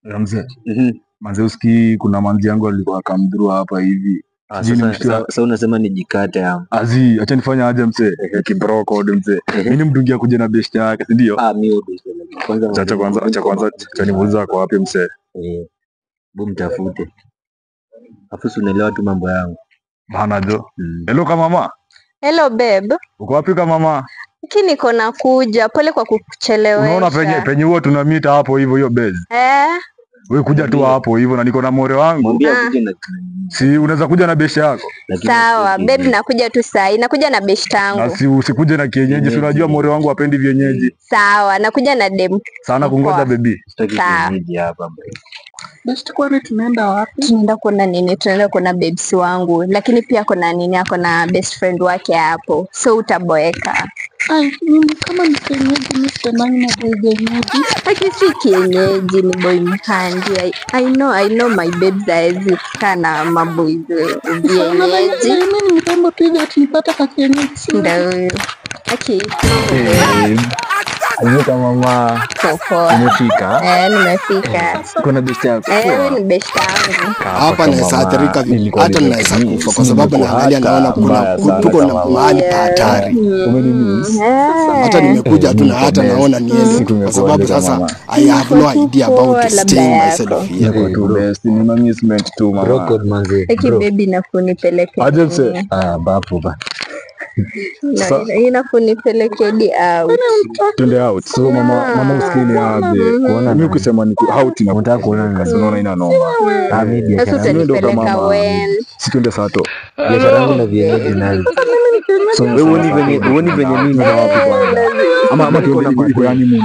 Mzee. Manze usikii kuna manzi yangu alikuwa kamdhuru hapa hivi. Sasa unasema nijikate hapo. Azi, acha nifanye aje mzee? Kibro code mzee. Mimi mdungia kuja na best yake, si ndio? Mimi kwanza. Acha nimuuliza kwa wapi mzee. Mtafute. Afu unaelewa tu mambo yangu. Bana jo. Hello kama mama. Hello babe. Uko wapi kama mama? Niko nakuja, pole kwa kukuchelewesha. Unaona penye huo tunamita hapo hivyo hiyo base. Wewe kuja tu hapo hivyo na niko na more wangu. Mwambie kuja na si unaweza kuja na beshi yako. Sawa, babe nakuja tu saa. Nakuja na beshi tangu. Na si usikuje na kienyeji, si unajua more wangu hapendi vienyeji. Sawa, nakuja na dem. Sana kungoja baby. Sitaki kienyeji hapa. Basi kwani tunaenda wapi? Tunaenda kuona nini? Tunaenda kuona babes wangu. Lakini pia kuna nini? Ako na best friend wake hapo. So utaboeka. Mimi kama ni kienyeji mimi sipendangi na boy kienyeji. Akisi kienyeji ni boy mkandi. I know my babes are kana maboy vienyeji. Mimi ni mtambo tu hivi atipata kwa kienyeji. Ndio. Okay. Alika mama. Umefika? Nimefika. Kuna best yako? Ni best yangu. Hapa naweza athirika hata naweza kufa kwa sababu naangalia naona tuko na mahali pa hatari. Hata nimekuja tu na hata naona niende kwa sababu sasa I have no idea about staying myself here. Ni management tu mama. Record manze. Baby nafunipeleke. Aje bapo ba. Inafunipeleke di out. Twende out. So mama usikini aje. Kuona mimi ukisema ni out na nataka kuona ni unaona ina noma. Sasa utanipeleka when? Si twende sato. Biashara yangu na vienyeji nayo. So wewe uoni venye mimi na wapi bwana. Ama tuko yani mimi.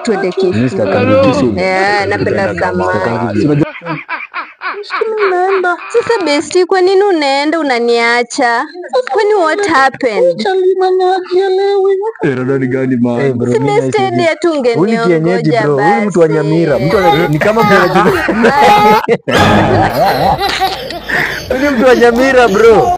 Twende kisu. Napenda kama. Unaenda. Sasa besti, kwa nini unaenda unaniacha? Kwani what happened? Rada ni gani ma? Si besti ndio tungeniongoja basi. Huyu mtu wa Nyamira, ni kama mtu wa Nyamira bro.